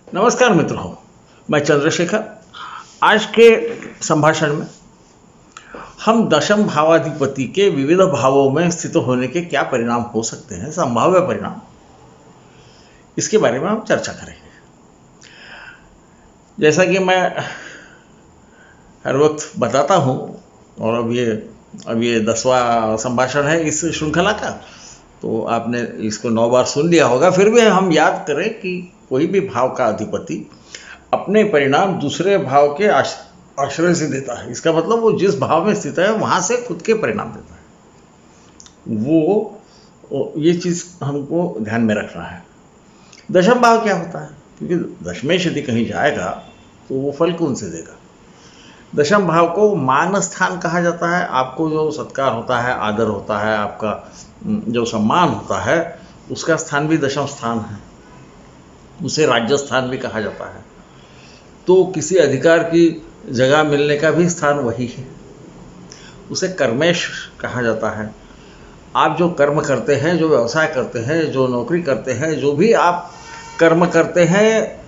नमस्कार मित्रों, मैं चंद्रशेखर। आज के संभाषण में हम दशम भावाधिपति के विविध भावों में स्थित होने के क्या परिणाम हो सकते हैं, संभाव्य परिणाम, इसके बारे में हम चर्चा करेंगे। जैसा कि मैं हर वक्त बताता हूँ, और अब ये 10वां संभाषण है इस श्रृंखला का, तो आपने इसको 9 बार सुन लिया होगा। फिर भी हम याद करें कि कोई भी भाव का अधिपति अपने परिणाम दूसरे भाव के आश्रय से देता है। इसका मतलब वो जिस भाव में स्थित है वहाँ से खुद के परिणाम देता है। ये चीज़ हमको ध्यान में रखना है। दशम भाव क्या होता है? क्योंकि दशमेश यदि कहीं जाएगा तो वो फल कौन से देगा। दशम भाव को मान स्थान कहा जाता है। आपको जो सत्कार होता है, आदर होता है, आपका जो सम्मान होता है, उसका स्थान भी दशम स्थान है। उसे राज्य स्थान भी कहा जाता है। तो किसी अधिकार की जगह मिलने का भी स्थान वही है। उसे कर्मेश कहा जाता है। आप जो कर्म करते हैं, जो व्यवसाय करते हैं, जो नौकरी करते हैं, जो भी आप कर्म करते हैं,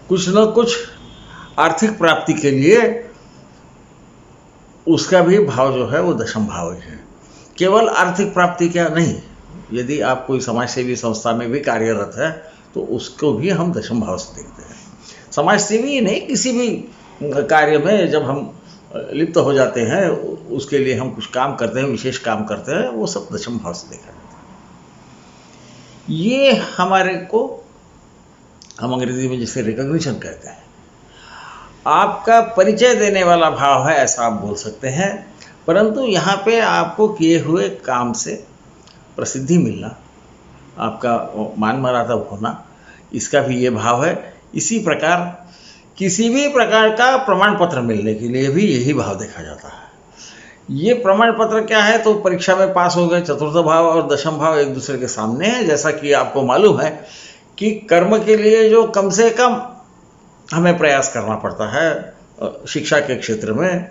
कुछ न कुछ आर्थिक प्राप्ति के लिए, उसका भी भाव जो है वो दशम भाव है। केवल आर्थिक प्राप्ति क्या नहीं, यदि आप कोई समाज सेवी संस्था में भी कार्यरत है तो उसको भी हम दशम भाव से देखते हैं। समाज सेवी नहीं, किसी भी कार्य में जब हम लिप्त हो जाते हैं, उसके लिए हम कुछ काम करते हैं, विशेष काम करते हैं, वो सब दशम भाव से देखा जाता है। ये हमारे को हम अंग्रेजी में जिसे रिकॉग्निशन कहते हैं, आपका परिचय देने वाला भाव है, ऐसा आप बोल सकते हैं। परंतु यहाँ पे आपको किए हुए काम से प्रसिद्धि मिलना, आपका मान मर्यादा होना, इसका भी ये भाव है। इसी प्रकार किसी भी प्रकार का प्रमाण पत्र मिलने के लिए भी यही भाव देखा जाता है। ये प्रमाण पत्र क्या है? तो परीक्षा में पास हो गए, चतुर्थ भाव और दशम भाव एक दूसरे के सामने है। जैसा कि आपको मालूम है कि कर्म के लिए जो कम से कम हमें प्रयास करना पड़ता है शिक्षा के क्षेत्र में,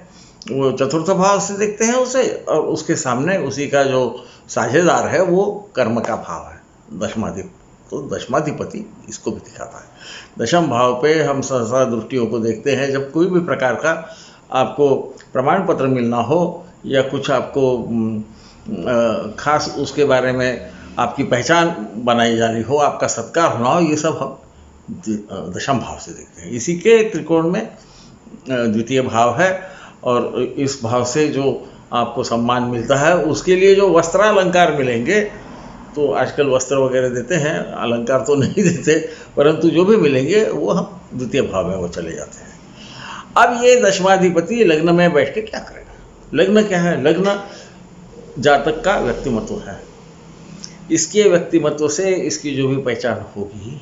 वो चतुर्थ भाव से देखते हैं उसे, और उसके सामने उसी का जो साझेदार है वो कर्म का भाव है, दशमाधिपति। तो दशमाधिपति इसको भी दिखाता है। दशम भाव पे हम सहसा दृष्टियों को देखते हैं। जब कोई भी प्रकार का आपको प्रमाण पत्र मिलना हो या कुछ आपको खास उसके बारे में आपकी पहचान बनाई जानी हो, आपका सत्कार होना हो, ये सब हम दशम भाव से देखते हैं। इसी के त्रिकोण में द्वितीय भाव है, और इस भाव से जो आपको सम्मान मिलता है, उसके लिए जो वस्त्रालंकार मिलेंगे, तो आजकल वस्त्र वगैरह देते हैं, अलंकार तो नहीं देते, परंतु जो भी मिलेंगे वो हम द्वितीय भाव में वो चले जाते हैं। अब ये दशमाधिपति लग्न में बैठ के क्या करेगा? लग्न क्या है? लग्न जातक का व्यक्तिमत्व है। इसके व्यक्तिमत्व से इसकी जो भी पहचान होगी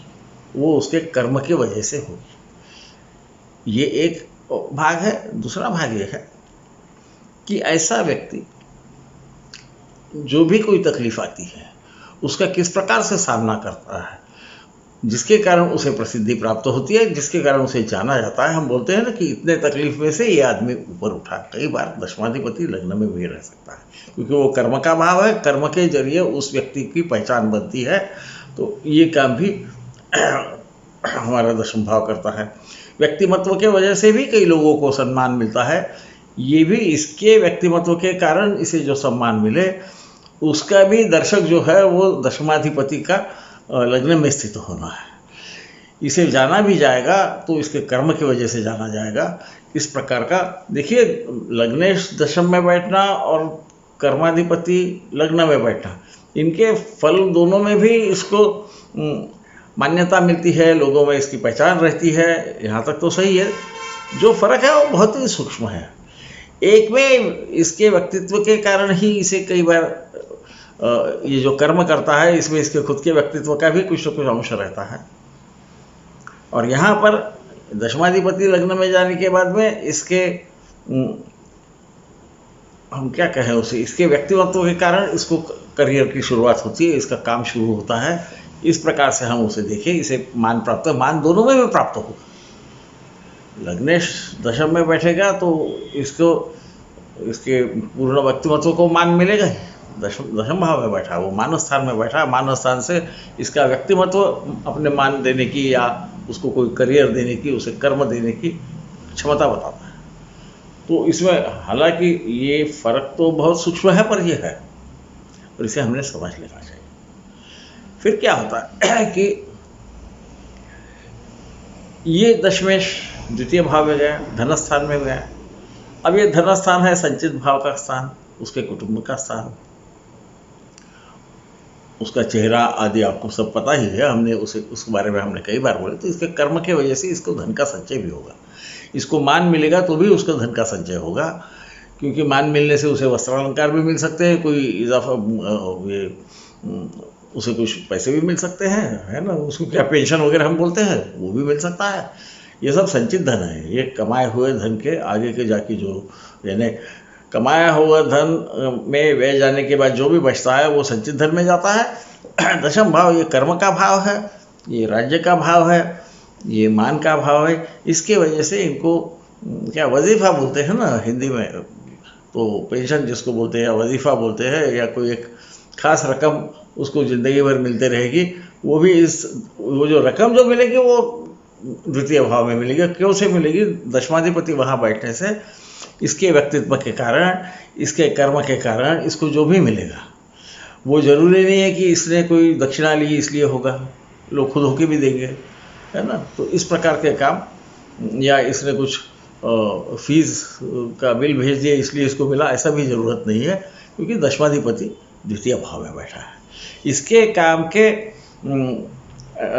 वो उसके कर्म की वजह से होगी। ये एक भाग है। दूसरा भाग ये है कि ऐसा व्यक्ति जो भी कोई तकलीफ आती है उसका किस प्रकार से सामना करता है, जिसके कारण उसे प्रसिद्धि प्राप्त होती है, जिसके कारण उसे जाना जाता है। हम बोलते हैं ना कि इतने तकलीफ में से ये आदमी ऊपर उठा। कई बार दशमाधिपति लग्न में भी रह सकता है, क्योंकि वो कर्म का भाव है। कर्म के जरिए उस व्यक्ति की पहचान बनती है। तो ये काम भी हमारा दशम भाव करता है। व्यक्तिमत्व के वजह से भी कई लोगों को सम्मान मिलता है। ये भी इसके व्यक्तिमत्व के कारण इसे जो सम्मान मिले, उसका भी दर्शक जो है वो दशमाधिपति का लग्न में स्थित होना है। इसे जाना भी जाएगा तो इसके कर्म की वजह से जाना जाएगा। इस प्रकार का देखिए, लग्नेश दशम में बैठना और कर्माधिपति लग्न में बैठना, इनके फल दोनों में भी इसको मान्यता मिलती है, लोगों में इसकी पहचान रहती है। यहाँ तक तो सही है। जो फर्क है वो बहुत ही सूक्ष्म है। एक में इसके व्यक्तित्व के कारण ही इसे कई बार ये जो कर्म करता है, इसमें इसके खुद के व्यक्तित्व का भी कुछ न कुछ अंश रहता है। और यहाँ पर दशमाधिपति लग्न में जाने के बाद में इसके हम क्या कहें उसे, इसके व्यक्तित्व के कारण इसको करियर की शुरुआत होती है, इसका काम शुरू होता है। इस प्रकार से हम उसे देखें, इसे मान प्राप्त हो, मान दोनों में भी प्राप्त हो। लग्नेश दशम में बैठेगा तो इसको इसके पूर्ण व्यक्तिमत्व को मान मिलेगा ही। दशम भाव में बैठा, वो मानस स्थान में बैठा। मानस स्थान से इसका व्यक्तिमत्व अपने मान देने की या उसको कोई करियर देने की, उसे कर्म देने की क्षमता बताता है। तो इसमें हालांकि ये फर्क तो बहुत सूक्ष्म है, पर ये है और इसे हमने समझ लेना चाहिए। फिर क्या होता है कि ये दशमेश द्वितीय भाव में गया, धन स्थान में गया। अब ये धन स्थान है संचित भाव का स्थान, उसके कुटुंब का स्थान, उसका चेहरा आदि आपको सब पता ही है, हमने उस बारे में हमने कई बार बोले। तो इसके कर्म के वजह से इसको धन का संचय भी होगा। इसको मान मिलेगा तो भी उसका धन का संचय होगा, क्योंकि मान मिलने से उसे वस्त्र अलंकार भी मिल सकते हैं, कोई इजाफा उसे कुछ पैसे भी मिल सकते हैं, है ना। उसको क्या पेंशन वगैरह हम बोलते हैं, वो भी मिल सकता है। ये सब संचित धन है। ये कमाए हुए धन के आगे के जाके जो, यानी कमाया हुआ धन में व्यय जाने के बाद जो भी बचता है वो संचित धन में जाता है। दशम भाव ये कर्म का भाव है, ये राज्य का भाव है, ये मान का भाव है। इसके वजह से इनको क्या वजीफा बोलते हैं ना हिंदी में, तो पेंशन जिसको बोलते हैं या वजीफा बोलते हैं, या कोई एक खास रकम उसको ज़िंदगी भर मिलते रहेगी, वो भी वो जो रकम जो मिलेगी वो द्वितीय भाव में मिलेगी। क्यों से मिलेगी? दशमाधिपति वहाँ बैठने से इसके व्यक्तित्व के कारण, इसके कर्म के कारण इसको जो भी मिलेगा वो ज़रूरी नहीं है कि इसने कोई दक्षिणा ली इसलिए होगा, लोग खुद होके भी देंगे, है ना। तो इस प्रकार के काम, या इसने कुछ फीस का बिल भेज दिया इसलिए इसको मिला, ऐसा भी ज़रूरत नहीं है, क्योंकि दशमाधिपति द्वितीय भाव में बैठा है। इसके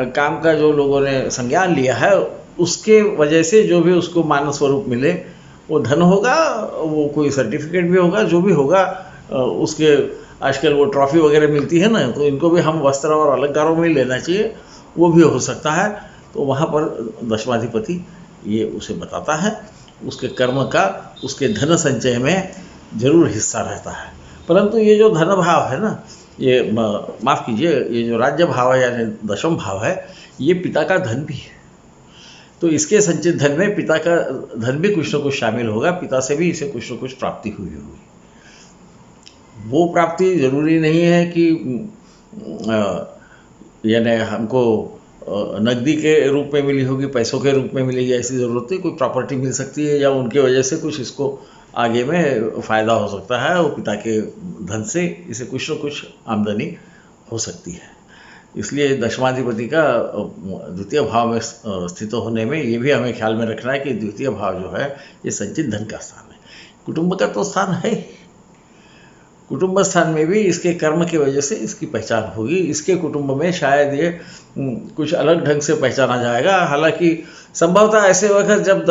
काम का जो लोगों ने संज्ञान लिया है, उसके वजह से जो भी उसको मान स्वरूप मिले वो धन होगा, वो कोई सर्टिफिकेट भी होगा, जो भी होगा। उसके आजकल वो ट्रॉफी वगैरह मिलती है ना, तो इनको भी हम वस्त्र और अलंकारों में लेना चाहिए, वो भी हो सकता है। तो वहाँ पर दशमाधिपति ये उसे बताता है, उसके कर्म का उसके धन संचय में जरूर हिस्सा रहता है। परंतु ये जो धन भाव है ना, ये माफ़ कीजिए, ये जो राज्य भाव है यानी दशम भाव है, ये पिता का धन भी है। तो इसके संचित धन में पिता का धन भी कुछ न कुछ शामिल होगा, पिता से भी इसे कुछ न कुछ प्राप्ति हुई होगी। वो प्राप्ति जरूरी नहीं है कि यानी हमको नकदी के रूप में मिली होगी, पैसों के रूप में मिलेगी, ऐसी ज़रूरत नहीं। कोई प्रॉपर्टी मिल सकती है, या उनकी वजह से कुछ इसको आगे में फ़ायदा हो सकता है, वो पिता के धन से इसे कुछ न कुछ आमदनी हो सकती है। इसलिए दशमाधिपति का द्वितीय भाव में स्थित होने में ये भी हमें ख्याल में रखना है कि द्वितीय भाव जो है ये संचित धन का स्थान है। कुटुंब का तो स्थान है, कुटुंब स्थान में भी इसके कर्म की वजह से इसकी पहचान होगी। इसके कुटुंब में शायद ये कुछ अलग ढंग से पहचाना जाएगा। हालांकि संभवतः ऐसे वक्त जब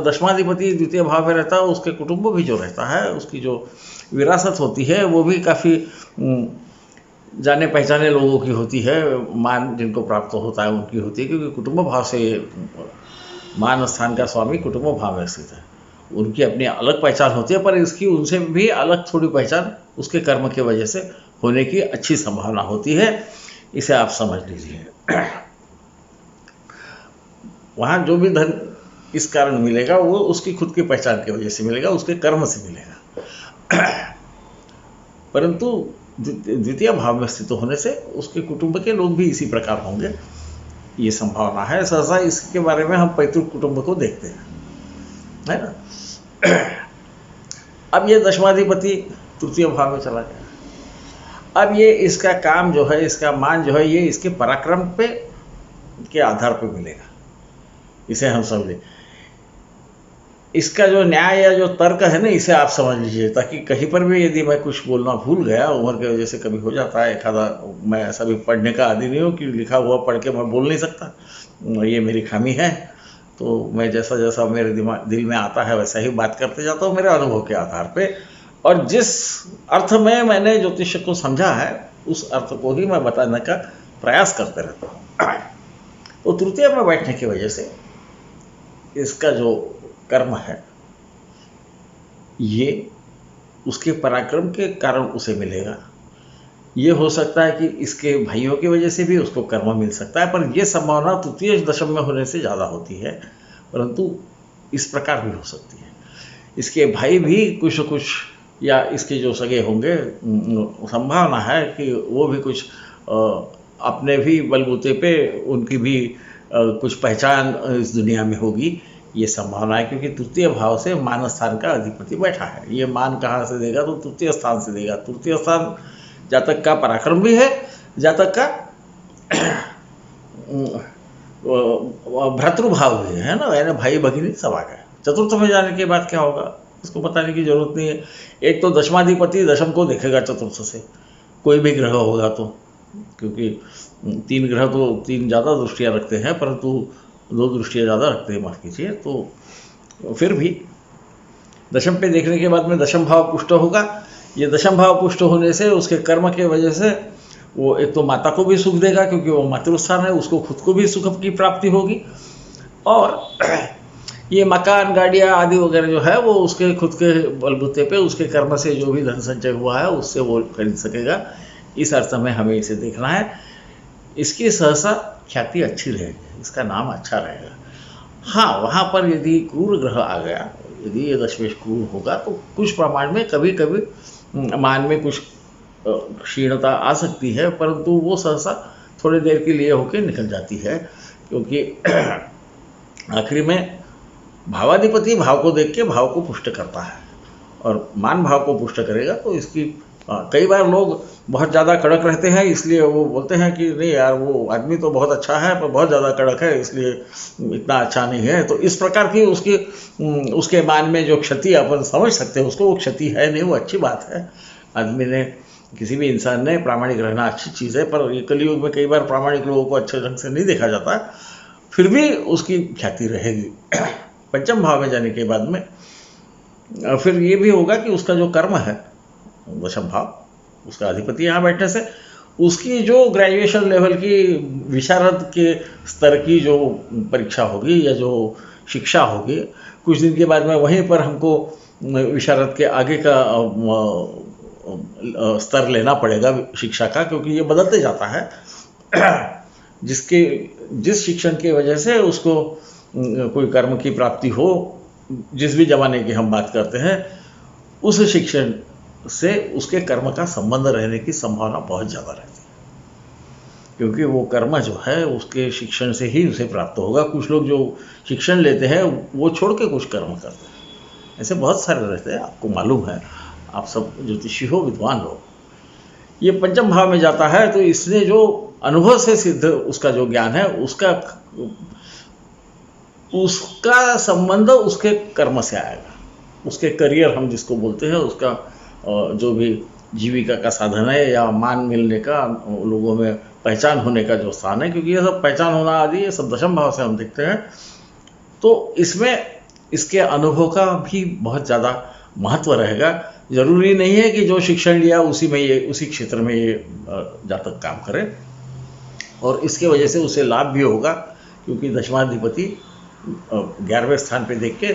दशमाधिपति द्वितीय भाव में रहता है, उसके कुटुंब भी जो रहता है, उसकी जो विरासत होती है वो भी काफ़ी जाने पहचाने लोगों की होती है, मान जिनको प्राप्त होता है उनकी होती है, क्योंकि कुटुंब भाव से मान स्थान का स्वामी कुटुंब भाव में स्थित है, उनकी अपनी अलग पहचान होती है। पर इसकी उनसे भी अलग थोड़ी पहचान उसके कर्म की वजह से होने की अच्छी संभावना होती है, इसे आप समझ लीजिए। वहाँ जो भी धन इस कारण मिलेगा वो उसकी खुद की पहचान की वजह से मिलेगा, उसके कर्म से मिलेगा। परंतु द्वितीय भाव में स्थित होने से उसके कुटुंब के लोग भी इसी प्रकार होंगे, ये संभावना है। सहसा इसके बारे में हम पैतृक कुटुंब को देखते हैं, है ना। अब ये दशमाधिपति तृतीय भाव में चला गया। अब ये इसका काम जो है, इसका मान जो है, ये इसके पराक्रम पे के आधार पे मिलेगा, इसे हम समझें। इसका जो न्याय या जो तर्क है ना, इसे आप समझ लीजिए, ताकि कहीं पर भी यदि मैं कुछ बोलना भूल गया, उम्र की वजह से कभी हो जाता है एखादा, मैं ऐसा भी पढ़ने का आदि नहीं हूँ कि लिखा हुआ पढ़ के मैं बोल नहीं सकता, ये मेरी खामी है। तो मैं जैसा जैसा मेरे दिल में आता है वैसा ही बात करते जाता हूँ मेरे अनुभव के आधार पे, और जिस अर्थ में मैंने ज्योतिष को समझा है उस अर्थ को ही मैं बताने का प्रयास करते रहता हूँ। तो तृतीय में बैठने की वजह से इसका जो कर्म है ये उसके पराक्रम के कारण उसे मिलेगा। ये हो सकता है कि इसके भाइयों की वजह से भी उसको कर्म मिल सकता है, पर यह संभावना तृतीय दशम में होने से ज़्यादा होती है, परंतु इस प्रकार भी हो सकती है। इसके भाई भी कुछ न कुछ या इसके जो सगे होंगे, संभावना है कि वो भी कुछ अपने भी बलबूते पे उनकी भी कुछ पहचान इस दुनिया में होगी, ये संभावना है। क्योंकि तृतीय भाव से मान स्थान का अधिपति बैठा है। ये मान कहाँ से देगा? तो तृतीय स्थान से देगा। तृतीय स्थान जातक का पराक्रम भी है, जातक का भ्रातृभाव भी है ना, यानी भाई भगिनी सब आ गए। चतुर्थ में जाने के बाद क्या होगा इसको बताने की जरूरत नहीं है। एक तो दशमाधिपति दशम को देखेगा चतुर्थ से, कोई भी ग्रह होगा तो, क्योंकि 3 ग्रह तो 3 ज़्यादा दृष्टियाँ रखते हैं, परंतु 2 दृष्टियाँ ज़्यादा रखते हैं, माफ़ कीजिए। तो फिर भी दशम पे देखने के बाद में दशम भाव पुष्ट होगा। ये दशम भाव पुष्ट होने से उसके कर्म के वजह से वो एक तो माता को भी सुख देगा, क्योंकि वो मातृस्थान है, उसको खुद को भी सुख की प्राप्ति होगी। और ये मकान, गाड़ियाँ आदि वगैरह जो है वो उसके खुद के बलबूते पे, उसके कर्म से जो भी धन संचय हुआ है उससे वो खरीद सकेगा। इस अर्थ में हमें इसे देखना है। इसकी सहसा ख्याति अच्छी रहेगी, इसका नाम अच्छा रहेगा। हाँ, वहाँ पर यदि क्रूर ग्रह आ गया, यदि ये दशमेश क्रूर होगा तो कुछ प्रमाण में कभी कभी मान में कुछ क्षीणता आ सकती है, परंतु वो सहसा थोड़ी देर के लिए होकर निकल जाती है। क्योंकि आखिरी में भावाधिपति भाव को देख के भाव को पुष्ट करता है, और मान भाव को पुष्ट करेगा तो इसकी कई बार लोग बहुत ज़्यादा कड़क रहते हैं, इसलिए वो बोलते हैं कि नहीं यार वो आदमी तो बहुत अच्छा है पर बहुत ज़्यादा कड़क है, इसलिए इतना अच्छा नहीं है। तो इस प्रकार की उसके मान में जो क्षति अपन समझ सकते हैं, उसको वो क्षति है नहीं, वो अच्छी बात है। आदमी ने, किसी भी इंसान ने प्रामाणिक रहना अच्छी चीज़ है, पर ये कलयुग में कई बार प्रामाणिक लोगों को अच्छे ढंग से नहीं देखा जाता, फिर भी उसकी ख्याति रहेगी। पंचम भाव में जाने के बाद में फिर ये भी होगा कि उसका जो कर्म है, दशम भाव, उसका अधिपति यहाँ बैठने से उसकी जो ग्रेजुएशन लेवल की विशारद के स्तर की जो परीक्षा होगी या जो शिक्षा होगी, कुछ दिन के बाद में वहीं पर हमको विशारद के आगे का स्तर लेना पड़ेगा शिक्षा का, क्योंकि ये बदलते जाता है। जिस शिक्षण की वजह से उसको कोई कर्म की प्राप्ति हो, जिस भी जमाने की हम बात करते हैं, उस शिक्षण से उसके कर्म का संबंध रहने की संभावना बहुत ज़्यादा रहती है, क्योंकि वो कर्म जो है उसके शिक्षण से ही उसे प्राप्त होगा। कुछ लोग जो शिक्षण लेते हैं वो छोड़ के कुछ कर्म करते हैं, ऐसे बहुत सारे रहते हैं, आपको मालूम है, आप सब ज्योतिषी हो, विद्वान हो। ये पंचम भाव में जाता है तो इसने जो अनुभव से सिद्ध उसका जो ज्ञान है, उसका संबंध उसके कर्म से आएगा। उसके करियर हम जिसको बोलते हैं, उसका जो भी जीविका का साधन है या मान मिलने का, लोगों में पहचान होने का जो स्थान है, क्योंकि ये सब पहचान होना आदि ये सब दशम भाव से हम देखते हैं, तो इसमें इसके अनुभव का भी बहुत ज़्यादा महत्व रहेगा। जरूरी नहीं है कि जो शिक्षण लिया उसी क्षेत्र में ये जातक काम करे, और इसके वजह से उसे लाभ भी होगा, क्योंकि दशमाधिपति 11वें स्थान पे देख के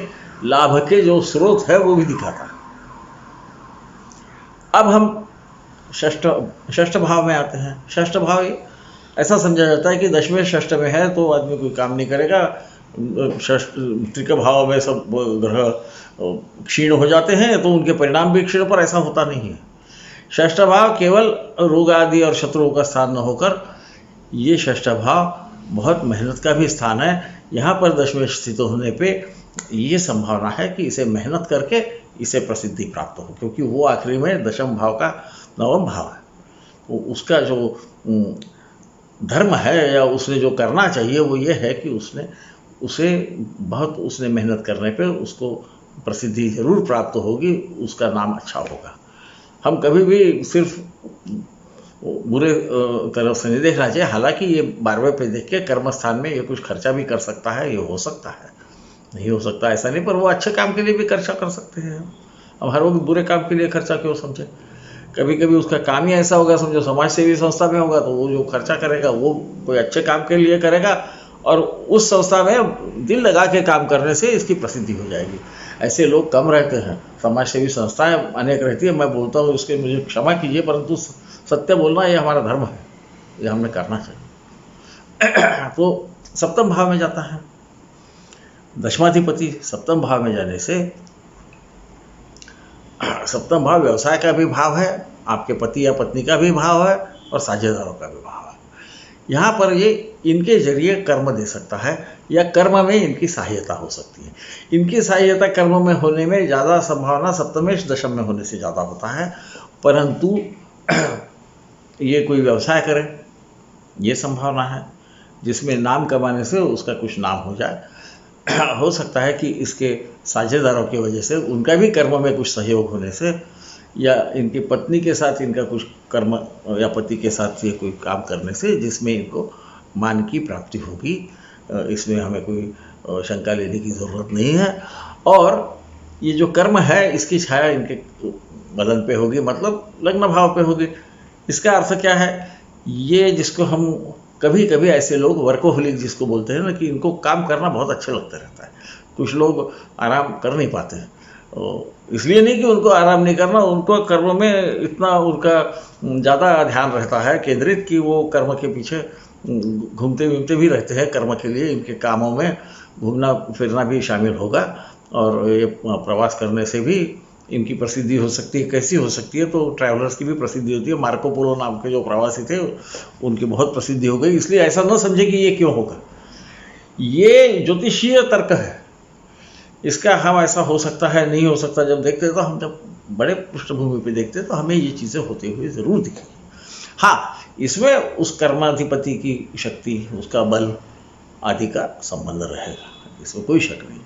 लाभ के जो स्रोत है वो भी दिखाता है। अब हम षष्ठ भाव में आते हैं। षष्ठ भाव ऐसा समझा जाता है कि 10वें षष्ठ में है तो आदमी कोई काम नहीं करेगा। त्रिक भाव में सब ग्रह क्षीण हो जाते हैं, तो उनके परिणाम भी क्षीण, पर ऐसा होता नहीं है। षष्ठ भाव केवल रोग आदि और शत्रुओं का स्थान न होकर ये षष्ठ भाव बहुत मेहनत का भी स्थान है। यहाँ पर 10वें स्थित होने पे ये संभावना है कि इसे मेहनत करके इसे प्रसिद्धि प्राप्त हो, क्योंकि वो आखिरी में दशम भाव का 9वां भाव है। तो उसका जो धर्म है या उसने जो करना चाहिए वो ये है कि उसने मेहनत करने पे उसको प्रसिद्धि जरूर प्राप्त होगी, उसका नाम अच्छा होगा। हम कभी भी सिर्फ बुरे तरफ से नहीं देखना चाहिए। हालांकि ये 12वें पे देख के कर्म स्थान में ये कुछ खर्चा भी कर सकता है, ये हो सकता है, नहीं हो सकता ऐसा नहीं, पर वो अच्छे काम के लिए भी खर्चा कर सकते हैं। अब हर वक्त बुरे काम के लिए खर्चा क्यों समझे? कभी कभी उसका काम ही ऐसा होगा, समझो समाज सेवी संस्था में होगा, तो वो जो खर्चा करेगा वो कोई अच्छे काम के लिए करेगा, और उस संस्था में दिल लगा के काम करने से इसकी प्रसिद्धि हो जाएगी। ऐसे लोग कम रहते हैं, समाज सेवी संस्थाएं अनेक रहती है। मैं बोलता हूँ, उसके मुझे क्षमा कीजिए, परंतु सत्य बोलना ये हमारा धर्म है, ये हमें करना चाहिए। तो सप्तम भाव में जाता है दशमाधिपति। सप्तम भाव में जाने से सप्तम भाव व्यवसाय का भी भाव है, आपके पति या पत्नी का भी भाव है, और साझेदारों का भी भाव है। यहाँ पर ये इनके जरिए कर्म दे सकता है, या कर्म में इनकी सहायता हो सकती है। इनकी सहायता कर्म में होने में ज़्यादा संभावना सप्तमेश दशम में होने से ज़्यादा होता है, परंतु ये कोई व्यवसाय करे, ये संभावना है जिसमें नाम कमाने से उसका कुछ नाम हो जाए। हो सकता है कि इसके साझेदारों की वजह से उनका भी कर्म में कुछ सहयोग होने से, या इनकी पत्नी के साथ इनका कुछ कर्म, या पति के साथ ये कोई काम करने से जिसमें इनको मान की प्राप्ति होगी। इसमें हमें कोई शंका लेने की ज़रूरत नहीं है। और ये जो कर्म है इसकी छाया इनके बदन पे होगी, मतलब लग्न भाव पे होगी। इसका अर्थ क्या है, ये जिसको हम कभी कभी ऐसे लोग वर्कोहोलिक जिसको बोलते हैं ना, कि इनको काम करना बहुत अच्छा लगता रहता है। कुछ लोग आराम कर नहीं पाते हैं, इसलिए नहीं कि उनको आराम नहीं करना, उनको कर्म में इतना उनका ज़्यादा ध्यान रहता है केंद्रित कि वो कर्म के पीछे घूमते घूमते भी रहते हैं। कर्म के लिए इनके कामों में घूमना फिरना भी शामिल होगा, और ये प्रवास करने से भी इनकी प्रसिद्धि हो सकती है। कैसी हो सकती है, तो ट्रैवलर्स की भी प्रसिद्धि होती है। मार्को पोलो नाम के जो प्रवासी थे उनकी बहुत प्रसिद्धि हो गई। इसलिए ऐसा न समझे कि ये क्यों होगा, ये ज्योतिषीय तर्क है। इसका हम ऐसा हो सकता है नहीं हो सकता जब देखते हैं, तो हम जब बड़े पृष्ठभूमि पे देखते हैं तो हमें ये चीज़ें होते हुए ज़रूर दिखेंगी। हाँ, इसमें उस कर्माधिपति की शक्ति, उसका बल आदि का संबंध रहेगा, इसमें कोई शक नहीं।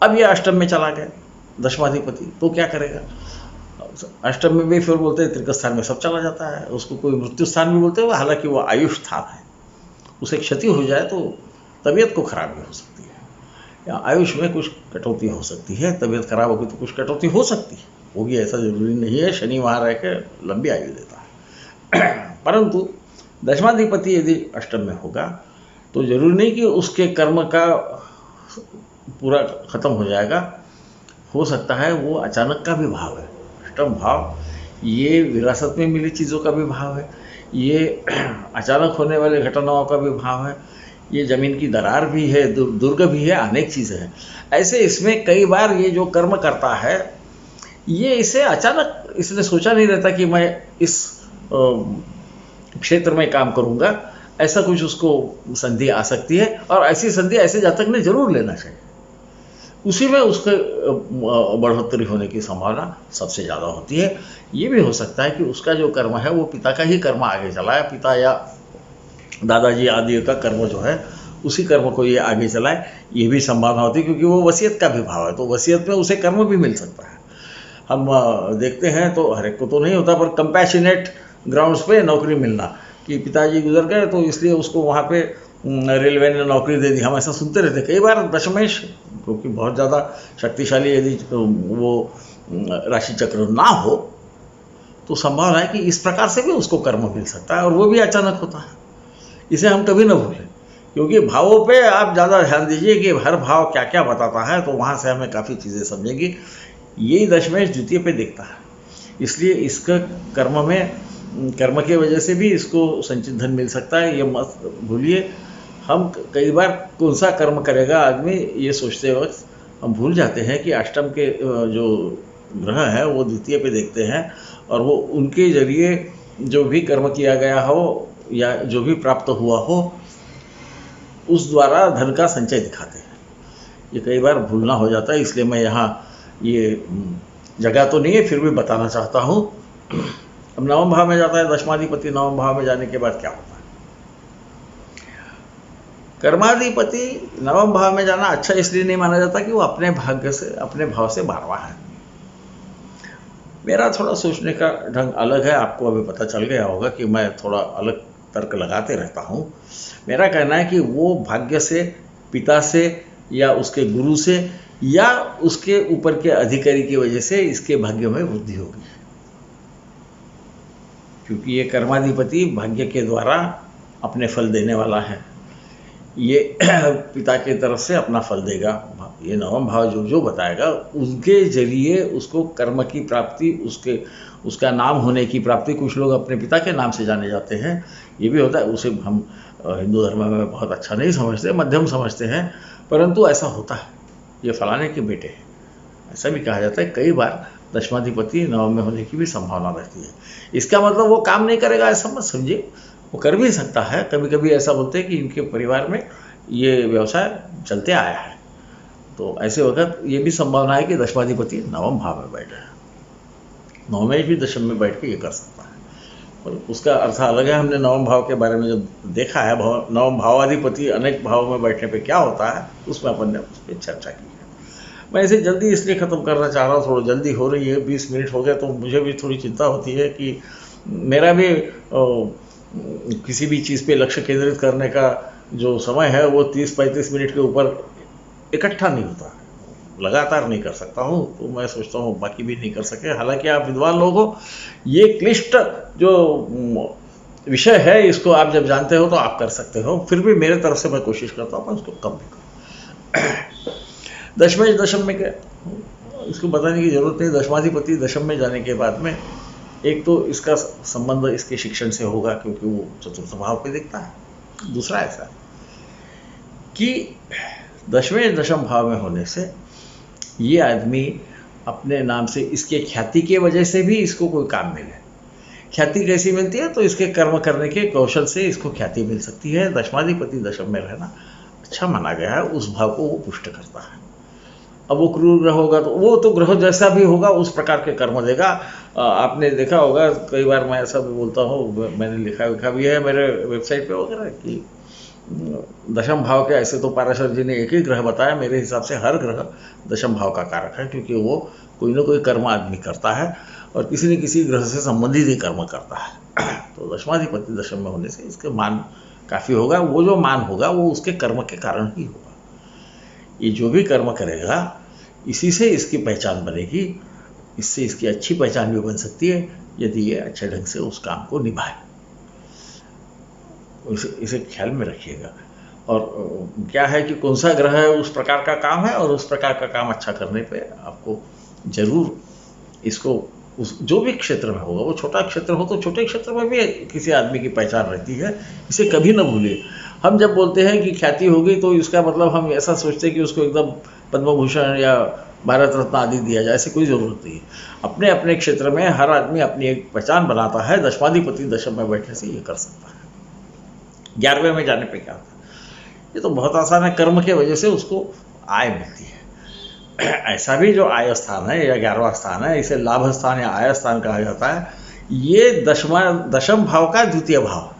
अब ये अष्टम में चला गया दशमाधिपति, तो क्या करेगा? अष्टम में भी फिर बोलते हैं तृतीय स्थान में सब चला जाता है, उसको कोई मृत्यु स्थान भी बोलते हैं, हालांकि वो आयुष स्थान है। उसे क्षति हो जाए तो तबीयत को खराबी हो सकती है, या आयुष में कुछ कटौती हो सकती है। तबीयत खराब होगी तो कुछ कटौती हो सकती है, होगी, ऐसा जरूरी नहीं है। शनि वहाँ रह के लंबी आयु देता है। परंतु दशमाधिपति यदि अष्टम में होगा तो जरूरी नहीं कि उसके कर्म का पूरा खत्म हो जाएगा। हो सकता है वो अचानक का भी भाव है। अष्टम भाव ये विरासत में मिली चीज़ों का भी भाव है, ये अचानक होने वाले घटनाओं का भी भाव है, ये ज़मीन की दरार भी है, दुर्ग भी है, अनेक चीज़ें हैं। ऐसे इसमें कई बार ये जो कर्म करता है, ये इसे अचानक इसने सोचा नहीं रहता कि मैं इस क्षेत्र में काम करूँगा। ऐसा कुछ उसको संधि आ सकती है, और ऐसी संधि ऐसे जातक ने जरूर लेना चाहिए। उसी में उसके बढ़ोतरी होने की संभावना सबसे ज़्यादा होती है। ये भी हो सकता है कि उसका जो कर्म है वो पिता का ही कर्म आगे चलाए, पिता या दादाजी आदि का कर्म जो है उसी कर्म को ये आगे चलाए, ये भी संभावना होती है, क्योंकि वो वसीयत का भी भाव है। तो वसीयत में उसे कर्म भी मिल सकता है। हम देखते हैं तो हर एक को तो नहीं होता, पर कंपैशनेट ग्राउंड्स पे नौकरी मिलना, कि पिताजी गुजर गए तो इसलिए उसको वहाँ पे रेलवे ने नौकरी दे दी, हम ऐसा सुनते रहते। कई बार दशमेश क्योंकि बहुत ज़्यादा शक्तिशाली यदि वो राशि चक्र ना हो तो संभावना है कि इस प्रकार से भी उसको कर्म मिल सकता है, और वो भी अचानक होता है। इसे हम कभी ना भूलें, क्योंकि भावों पे आप ज़्यादा ध्यान दीजिए कि हर भाव क्या क्या बताता है, तो वहाँ से हमें काफ़ी चीज़ें समझेंगी। यही दशमेश द्वितीय पे देखता है, इसलिए इसका कर्म में कर्म की वजह से भी इसको संचित धन मिल सकता है। ये मत भूलिए। हम कई बार कौन सा कर्म करेगा आदमी, ये सोचते वक्त हम भूल जाते हैं कि अष्टम के जो ग्रह हैं वो द्वितीय पे देखते हैं, और वो उनके जरिए जो भी कर्म किया गया हो या जो भी प्राप्त हुआ हो उस द्वारा धन का संचय दिखाते हैं। ये कई बार भूलना हो जाता है, इसलिए मैं यहाँ ये जगह तो नहीं है फिर भी बताना चाहता हूँ। अब नवम भाव में जाता है दशमाधिपति, नवम भाव में जाने के बाद क्या होता है? कर्माधिपति नवम भाव में जाना अच्छा इसलिए नहीं माना जाता कि वो अपने भाग्य से, अपने भाव से 12वां है। मेरा थोड़ा सोचने का ढंग अलग है, आपको अभी पता चल गया होगा कि मैं थोड़ा अलग तर्क लगाते रहता हूँ। मेरा कहना है कि वो भाग्य से, पिता से या उसके गुरु से या उसके ऊपर के अधिकारी की वजह से इसके भाग्य में वृद्धि होगी, क्योंकि ये कर्माधिपति भाग्य के द्वारा अपने फल देने वाला है। ये पिता की तरफ से अपना फल देगा। ये नवम भाव जो जो बताएगा उनके जरिए उसको कर्म की प्राप्ति, उसका नाम होने की प्राप्ति। कुछ लोग अपने पिता के नाम से जाने जाते हैं, ये भी होता है। उसे हम हिंदू धर्म में बहुत अच्छा नहीं समझते, मध्यम समझते हैं, परंतु ऐसा होता है। ये फलाने के बेटे हैं, ऐसा भी कहा जाता है। कई बार दशमाधिपति नवम में होने की भी संभावना रहती है। इसका मतलब वो काम नहीं करेगा ऐसा मत समझिए, वो कर भी सकता है। कभी कभी ऐसा बोलते हैं कि इनके परिवार में ये व्यवसाय चलते आया है, तो ऐसे वक्त ये भी संभावना है कि दशमाधिपति नवम भाव में बैठे, नवम में भी दशम में बैठ के ये कर सकता है। और उसका अर्थ अलग है। हमने नवम भाव के बारे में जब देखा है, नवम भावाधिपति अनेक भावों में बैठने पे क्या होता है, उसमें अपन ने उस पर चर्चा की है। मैं इसे जल्दी इसलिए ख़त्म करना चाह रहा हूँ, थोड़ा जल्दी हो रही है, 20 मिनट हो गए, तो मुझे भी थोड़ी चिंता होती है कि मेरा भी किसी भी चीज़ पे लक्ष्य केंद्रित करने का जो समय है वो 30-35 मिनट के ऊपर इकट्ठा नहीं होता, लगातार नहीं कर सकता हूँ। तो मैं सोचता हूँ बाकी भी नहीं कर सके। हालांकि आप विद्वान लोग हो, ये क्लिष्ट जो विषय है इसको आप जब जानते हो तो आप कर सकते हो, फिर भी मेरे तरफ से मैं कोशिश करता हूँ उसको कम भी करूँ। दशमेश दशम में क्या, इसको बताने की जरूरत नहीं। दशमाधिपति दशम में जाने के बाद में एक तो इसका संबंध इसके शिक्षण से होगा, क्योंकि वो चतुर्थ भाव पे दिखता है। दूसरा ऐसा कि दशमें दशम भाव में होने से ये आदमी अपने नाम से, इसके ख्याति के वजह से भी इसको कोई काम मिले। ख्याति कैसी मिलती है, तो इसके कर्म करने के कौशल से इसको ख्याति मिल सकती है। दशमाधिपति दशम में रहना अच्छा माना गया है, उस भाव को वो पुष्ट करता है। अब वो क्रूर ग्रह होगा तो वो तो ग्रह जैसा भी होगा उस प्रकार के कर्म देगा। आपने देखा होगा, कई बार मैं ऐसा भी बोलता हूँ, मैंने लिखा भी है मेरे वेबसाइट पे वगैरह कि दशम भाव के ऐसे तो पाराशर जी ने एक ही ग्रह बताया, मेरे हिसाब से हर ग्रह दशम भाव का कारक है, क्योंकि वो कोई ना कोई कर्म आदमी करता है और किसी न किसी ग्रह से संबंधित ही कर्म करता है। तो दशमाधिपति दशम में होने से इसके मान काफ़ी होगा। वो जो मान होगा वो उसके कर्म के कारण ही होगा। ये जो भी कर्म करेगा इसी से इसकी पहचान बनेगी, इससे इसकी अच्छी पहचान भी बन सकती है यदि ये अच्छे ढंग से उस काम को निभाए। इसे ख्याल में रखिएगा। और क्या है कि कौन सा ग्रह है उस प्रकार का काम है, और उस प्रकार का काम अच्छा करने पे आपको जरूर इसको उस जो भी क्षेत्र में होगा, वो छोटा क्षेत्र हो तो छोटे क्षेत्र में भी किसी आदमी की पहचान रहती है, इसे कभी न भूलिए। हम जब बोलते हैं कि ख्याति होगी तो इसका मतलब हम ऐसा सोचते हैं कि उसको एकदम पद्म भूषण या भारत रत्न आदि दिया जाए, ऐसी कोई ज़रूरत नहीं है। अपने अपने क्षेत्र में हर आदमी अपनी एक पहचान बनाता है। दशमाधिपति दशम में बैठने से ये कर सकता है। 11वें में जाने पे क्या होता है, ये तो बहुत आसान है, कर्म के वजह से उसको आय मिलती है। ऐसा भी जो आय स्थान है या 11वां स्थान है, इसे लाभ स्थान या आय स्थान कहा जाता है। ये दशम भाव का द्वितीय भाव।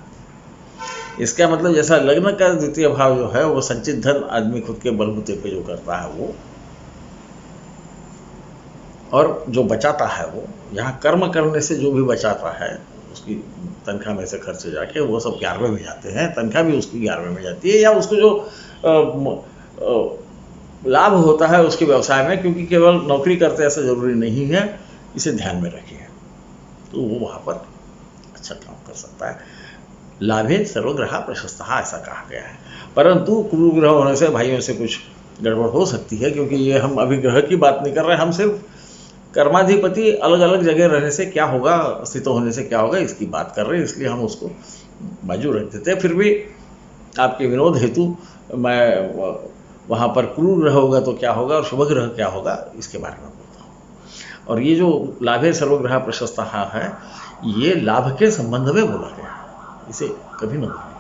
इसका मतलब जैसा लग्न का द्वितीय भाव जो है वो संचित धन आदमी खुद के बलबूते पे जो करता है वो, और जो बचाता है वो, यहाँ कर्म करने से जो भी बचाता है उसकी तनख्वाह में से खर्चे जाके वो सब 11वें में जाते हैं। तनख्वाह भी उसकी 11वें में जाती है, या उसको जो लाभ होता है उसके व्यवसाय में, क्योंकि केवल नौकरी करते ऐसा जरूरी नहीं है, इसे ध्यान में रखिए, तो वो वहाँ पर अच्छा काम कर सकता है। लाभे सर्वग्रह प्रशस्तः ऐसा कहा गया है। परंतु क्रूर ग्रह होने से भाइयों से कुछ गड़बड़ हो सकती है, क्योंकि ये हम अभी ग्रह की बात नहीं कर रहे हैं, हम सिर्फ कर्माधिपति अलग अलग जगह रहने से क्या होगा, अस्तित्व होने से क्या होगा इसकी बात कर रहे हैं, इसलिए हम उसको बाजू रख देते हैं। फिर भी आपके विनोद हेतु मैं वहाँ पर क्रूर ग्रह होगा तो क्या होगा और शुभ ग्रह क्या होगा इसके बारे में बोलता हूँ। और ये जो लाभे सर्वग्रह प्रशस्तः है, ये लाभ के संबंध में बोला गया, इसे कभी न भूलिए।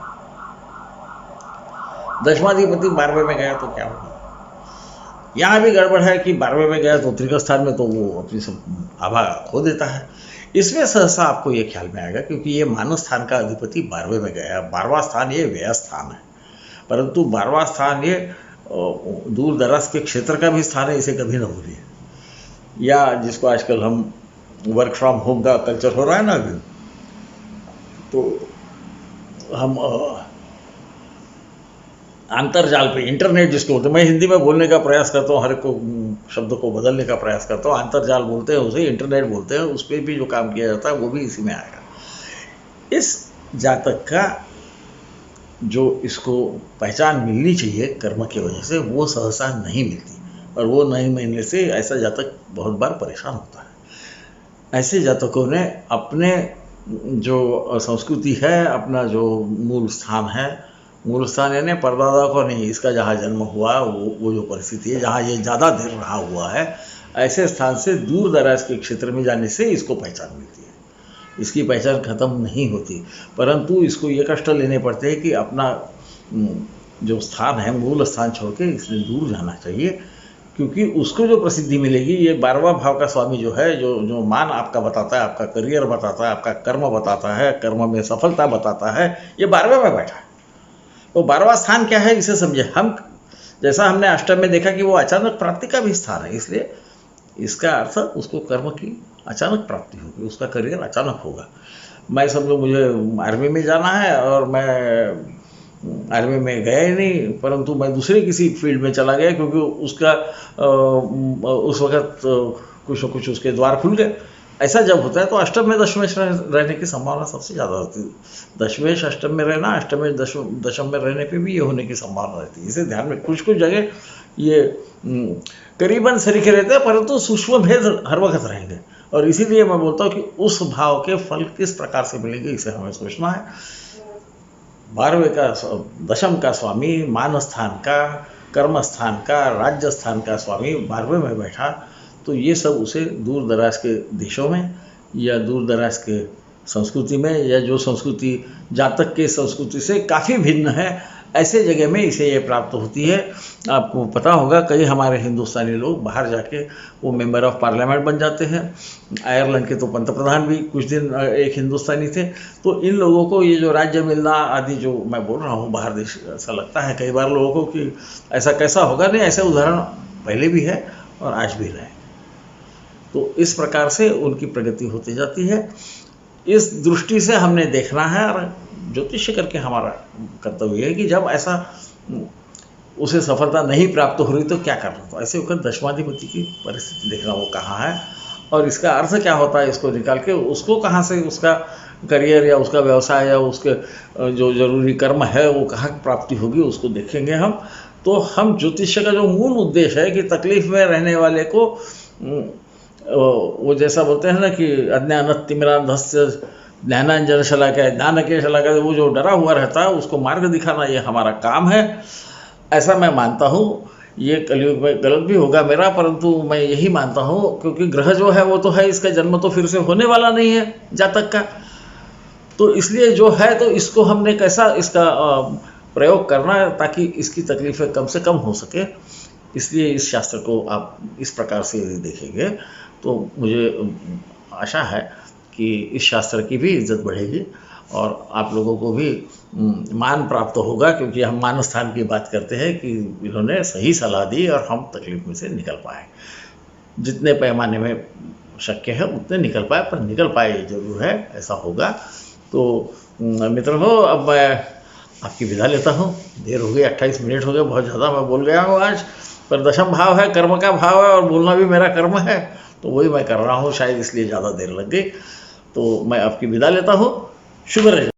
दशमाधिपति 12वें में गया तो क्या होगा, यहाँ भी गड़बड़ है कि 12वें में गया तो त्रिक स्थान में, तो वो अपनी सब आभा खो देता है। इसमें सहसा आपको ये ख्याल में आएगा, क्योंकि ये मानव स्थान का अधिपति 12वें में गया। 12वां स्थान ये व्यय स्थान है, परंतु 12वां स्थान ये दूर दराज के क्षेत्र का भी स्थान है, इसे कभी ना भूलिए। या जिसको आजकल हम वर्क फ्रॉम होम का कल्चर हो रहा है ना अभी, तो हम अंतरजाल पे, इंटरनेट जिसको बोलते हैं, मैं हिंदी में बोलने का प्रयास करता हूँ, हर एक को शब्द को बदलने का प्रयास करता हूँ। अंतरजाल बोलते हैं उसे, इंटरनेट बोलते हैं, उस पर भी जो काम किया जाता है वो भी इसी में आएगा। इस जातक का जो इसको पहचान मिलनी चाहिए कर्म की वजह से, वो सहसा नहीं मिलती, और वो नहीं मिलने से ऐसा जातक बहुत बार परेशान होता है। ऐसे जातकों ने अपने जो संस्कृति है, अपना जो मूल स्थान है, मूल स्थान यानी परदादा को नहीं, इसका जहाँ जन्म हुआ वो जो परिस्थिति है, जहाँ ये ज़्यादा देर रहा हुआ है, ऐसे स्थान से दूर दराज के क्षेत्र में जाने से इसको पहचान मिलती है। इसकी पहचान खत्म नहीं होती, परंतु इसको ये कष्ट लेने पड़ते हैं कि अपना जो स्थान है, मूल स्थान छोड़ के इसलिए दूर जाना चाहिए, क्योंकि उसको जो प्रसिद्धि मिलेगी, ये 12वां भाव का स्वामी जो है, जो मान आपका बताता है, आपका करियर बताता है, आपका कर्म बताता है, कर्म में सफलता बताता है, ये 12वें में बैठा है। तो 12वां स्थान क्या है इसे समझे। हम जैसा हमने अष्टम में देखा कि वो अचानक प्राप्ति का भी स्थान है, इसलिए इसका अर्थ उसको कर्म की अचानक प्राप्ति होगी, उसका करियर अचानक होगा। मैं समझो मुझे आर्मी में जाना है और मैं आर्मी में गया ही नहीं, परंतु मैं दूसरे किसी फील्ड में चला गया, क्योंकि उसका उस वक्त कुछ न कुछ उसके द्वार खुल गए। ऐसा जब होता है तो अष्टम में दशमेश रहने की संभावना सबसे ज़्यादा होती है। दशमेश अष्टम में रहना, अष्टम में दशम में रहने पे भी ये होने की संभावना रहती है। इसे ध्यान में, कुछ कुछ जगह ये करीबन सरीखे रहते हैं, परंतु सूक्ष्म भेद हर वक्त रहेंगे। और इसीलिए मैं बोलता हूँ कि उस भाव के फल किस प्रकार से मिलेंगे इसे हमें सोचना है। 12वें का दशम का स्वामी, मान स्थान का, कर्म स्थान का, राज्य स्थान का स्वामी 12वें में बैठा, तो ये सब उसे दूर दराज के देशों में या दूर दराज के संस्कृति में, या जो संस्कृति जातक के संस्कृति से काफ़ी भिन्न है, ऐसे जगह में इसे ये प्राप्त होती है। आपको पता होगा कई हमारे हिंदुस्तानी लोग बाहर जाके वो मेंबर ऑफ पार्लियामेंट बन जाते हैं। आयरलैंड के तो पंतप्रधान भी कुछ दिन एक हिंदुस्तानी थे। तो इन लोगों को ये जो राज्य मिलना आदि जो मैं बोल रहा हूँ बाहर देश, ऐसा लगता है कई बार लोगों को कि ऐसा कैसा होगा। नहीं, ऐसे उदाहरण पहले भी है और आज भी रहे। तो इस प्रकार से उनकी प्रगति होती जाती है। इस दृष्टि से हमने देखना है, और ज्योतिष करके हमारा कर्तव्य है कि जब ऐसा उसे सफलता नहीं प्राप्त हो रही तो क्या करना। तो ऐसे वक्त दशमाधिपति की परिस्थिति देखना, वो कहाँ है और इसका अर्थ क्या होता है, इसको निकाल के उसको कहाँ से उसका करियर या उसका व्यवसाय या उसके जो जरूरी कर्म है वो कहाँ प्राप्ति होगी, उसको देखेंगे हम। तो हम ज्योतिष का जो मूल उद्देश्य है कि तकलीफ में रहने वाले को, वो जैसा बोलते हैं ना कि अज्ञानतिमिरांधस्य ज्ञानांजन शलाकया, ज्ञान के शलाकया, वो जो डरा हुआ रहता है उसको मार्ग दिखाना, ये हमारा काम है, ऐसा मैं मानता हूँ। ये कलयुग में गलत भी होगा मेरा, परंतु मैं यही मानता हूँ, क्योंकि ग्रह जो है वो तो है, इसका जन्म तो फिर से होने वाला नहीं है जातक का। तो इसलिए जो है तो इसको हमने कैसा इसका प्रयोग करना है ताकि इसकी तकलीफें कम से कम हो सके। इसलिए इस शास्त्र को आप इस प्रकार से देखेंगे तो मुझे आशा है कि इस शास्त्र की भी इज्जत बढ़ेगी और आप लोगों को भी मान प्राप्त होगा, क्योंकि हम मान स्थान की बात करते हैं कि इन्होंने सही सलाह दी और हम तकलीफ में से निकल पाए। जितने पैमाने में शक्य है उतने निकल पाए, पर निकल पाए ये जरूर है, ऐसा होगा। तो मित्रों, अब मैं आपकी विदा लेता हूँ। देर हो गई, 28 मिनट हो गए, बहुत ज़्यादा मैं बोल गया हूँ आज। पर दशम भाव है, कर्म का भाव है, और बोलना भी मेरा कर्म है, तो वही मैं कर रहा हूँ, शायद इसलिए ज़्यादा देर लग गई। तो मैं आपकी विदा लेता हूँ। शुभ रहे।